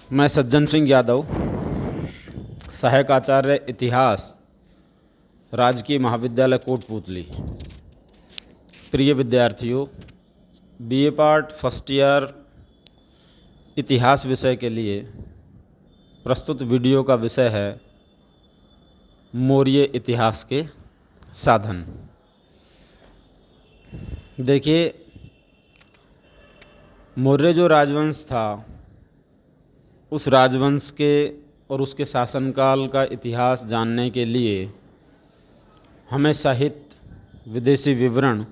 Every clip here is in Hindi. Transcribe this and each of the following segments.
मैं सज्जन सिंह यादव, सहायक आचार्य इतिहास, राजकीय महाविद्यालय कोटपूतली। प्रिय विद्यार्थियों, बीए पार्ट फर्स्ट ईयर इतिहास विषय के लिए प्रस्तुत वीडियो का विषय है मौर्य इतिहास के साधन। देखिए, मौर्य जो राजवंश था, उस राजवंश के और उसके शासनकाल का इतिहास जानने के लिए हमें साहित्य, विदेशी विवरण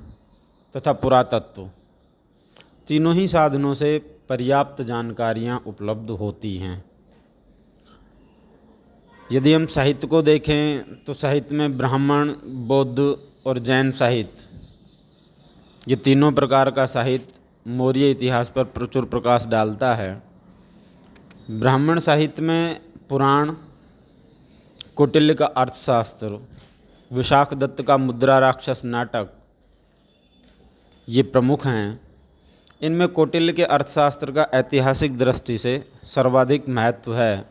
तथा पुरातत्व तीनों ही साधनों से पर्याप्त जानकारियाँ उपलब्ध होती हैं। यदि हम साहित्य को देखें तो साहित्य में ब्राह्मण, बौद्ध और जैन साहित्य, ये तीनों प्रकार का साहित्य मौर्य इतिहास पर प्रचुर प्रकाश डालता है। ब्राह्मण साहित्य में पुराण, कौटिल्य का अर्थशास्त्र, विशाखदत्त का मुद्रा राक्षस नाटक, ये प्रमुख हैं। इनमें कौटिल्य के अर्थशास्त्र का ऐतिहासिक दृष्टि से सर्वाधिक महत्व है,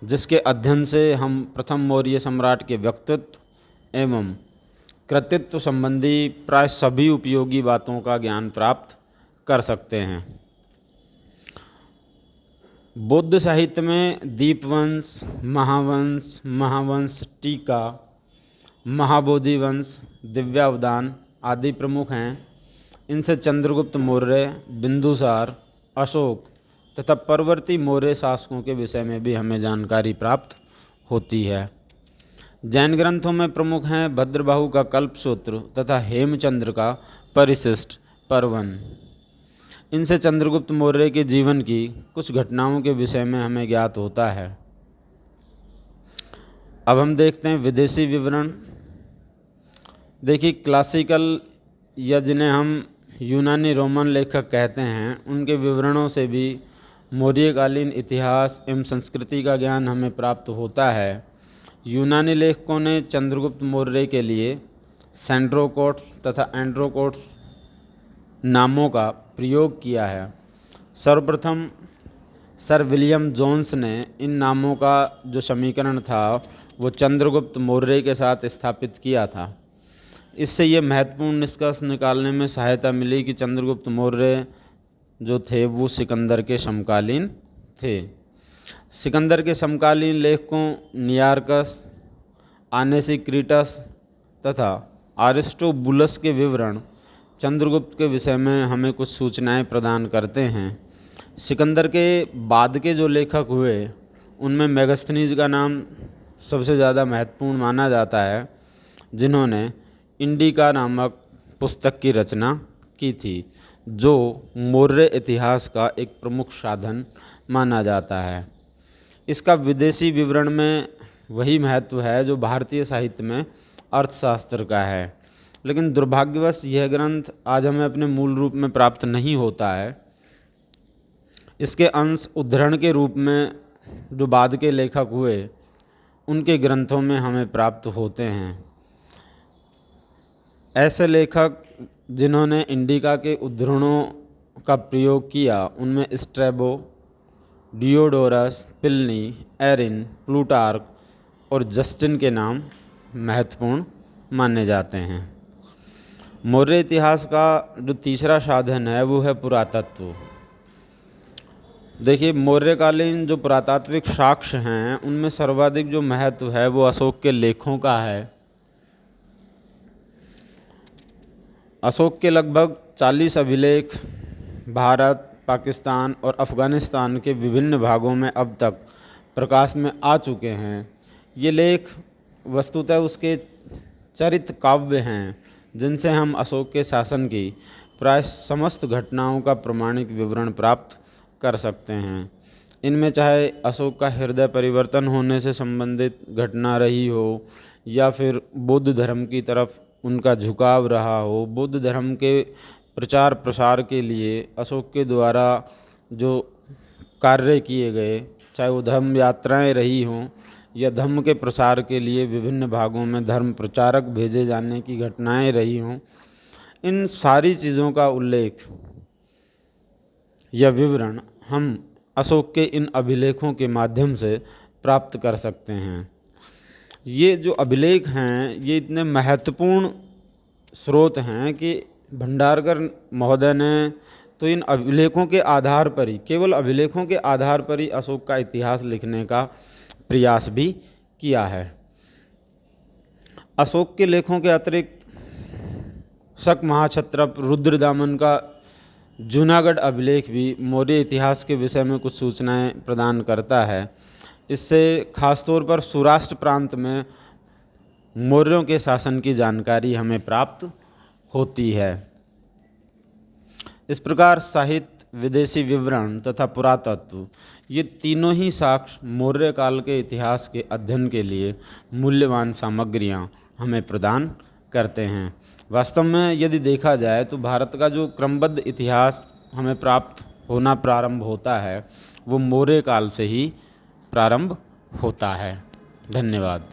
जिसके अध्ययन से हम प्रथम मौर्य सम्राट के व्यक्तित्व एवं कृतित्व संबंधी प्राय सभी उपयोगी बातों का ज्ञान प्राप्त कर सकते हैं। बौद्ध साहित्य में दीपवंश, महावंश, महावंश टीका, महाबोधिवंश, दिव्यावदान आदि प्रमुख हैं। इनसे चंद्रगुप्त मौर्य, बिंदुसार, अशोक तथा परवर्ती मौर्य शासकों के विषय में भी हमें जानकारी प्राप्त होती है। जैन ग्रंथों में प्रमुख हैं भद्रबाहु का कल्पसूत्र तथा हेमचंद्र का परिशिष्ट पर्वन। इनसे चंद्रगुप्त मौर्य के जीवन की कुछ घटनाओं के विषय में हमें ज्ञात होता है। अब हम देखते हैं विदेशी विवरण। देखिए, क्लासिकल या जिन्हें हम यूनानी रोमन लेखक कहते हैं, उनके विवरणों से भी मौर्यकालीन इतिहास एवं संस्कृति का ज्ञान हमें प्राप्त होता है। यूनानी लेखकों ने चंद्रगुप्त मौर्य के लिए सेंड्रोकोट्स तथा एंड्रोकोट्स नामों का प्रयोग किया है। सर्वप्रथम सर विलियम जोन्स ने इन नामों का जो समीकरण था वो चंद्रगुप्त मौर्य के साथ स्थापित किया था। इससे ये महत्वपूर्ण निष्कर्ष निकालने में सहायता मिली कि चंद्रगुप्त मौर्य जो थे वो सिकंदर के समकालीन थे। सिकंदर के समकालीन लेखकों नियार्कस, आनेसिक्रिटस तथा अरिस्टोबुलस के विवरण चंद्रगुप्त के विषय में हमें कुछ सूचनाएं प्रदान करते हैं। सिकंदर के बाद के जो लेखक हुए उनमें मेगास्थनीज का नाम सबसे ज़्यादा महत्वपूर्ण माना जाता है, जिन्होंने इंडिका नामक पुस्तक की रचना की थी, जो मौर्य इतिहास का एक प्रमुख साधन माना जाता है। इसका विदेशी विवरण में वही महत्व है जो भारतीय साहित्य में अर्थशास्त्र का है, लेकिन दुर्भाग्यवश यह ग्रंथ आज हमें अपने मूल रूप में प्राप्त नहीं होता है। इसके अंश उद्धरण के रूप में जो बाद के लेखक हुए उनके ग्रंथों में हमें प्राप्त होते हैं। ऐसे लेखक जिन्होंने इंडिका के उद्धरणों का प्रयोग किया उनमें Strabo, Diodorus, Pliny, Arrian, Plutarch और जस्टिन के नाम महत्वपूर्ण माने जाते हैं। मौर्य इतिहास का जो तीसरा साधन है वो है पुरातत्व। देखिए, मौर्यकालीन जो पुरातात्विक साक्ष्य हैं उनमें सर्वाधिक जो महत्व है वो अशोक के लेखों का है। अशोक के लगभग 40 अभिलेख भारत, पाकिस्तान और अफ़गानिस्तान के विभिन्न भागों में अब तक प्रकाश में आ चुके हैं। ये लेख वस्तुतः उसके चरित्र काव्य हैं, जिनसे हम अशोक के शासन की प्राय समस्त घटनाओं का प्रमाणिक विवरण प्राप्त कर सकते हैं। इनमें चाहे अशोक का हृदय परिवर्तन होने से संबंधित घटना रही हो या फिर बौद्ध धर्म की तरफ उनका झुकाव रहा हो, बौद्ध धर्म के प्रचार प्रसार के लिए अशोक के द्वारा जो कार्य किए गए, चाहे वो धर्म यात्राएं रही हों या धर्म के प्रसार के लिए विभिन्न भागों में धर्म प्रचारक भेजे जाने की घटनाएं रही हों, इन सारी चीज़ों का उल्लेख या विवरण हम अशोक के इन अभिलेखों के माध्यम से प्राप्त कर सकते हैं। ये जो अभिलेख हैं ये इतने महत्वपूर्ण स्रोत हैं कि भंडारकर महोदय ने तो इन अभिलेखों के आधार पर ही, केवल अभिलेखों के आधार पर ही अशोक का इतिहास लिखने का प्रयास भी किया है। अशोक के लेखों के अतिरिक्त शक महाक्षत्रप रुद्रदामन का जूनागढ़ अभिलेख भी मौर्य इतिहास के विषय में कुछ सूचनाएं प्रदान करता है। इससे खासतौर पर सौराष्ट्र प्रांत में मौर्यों के शासन की जानकारी हमें प्राप्त होती है। इस प्रकार साहित्य, विदेशी विवरण तथा पुरातत्व ये तीनों ही साक्ष्य मौर्य काल के इतिहास के अध्ययन के लिए मूल्यवान सामग्रियां हमें प्रदान करते हैं। वास्तव में यदि देखा जाए तो भारत का जो क्रमबद्ध इतिहास हमें प्राप्त होना प्रारंभ होता है वो मौर्य काल से ही प्रारंभ होता है। धन्यवाद।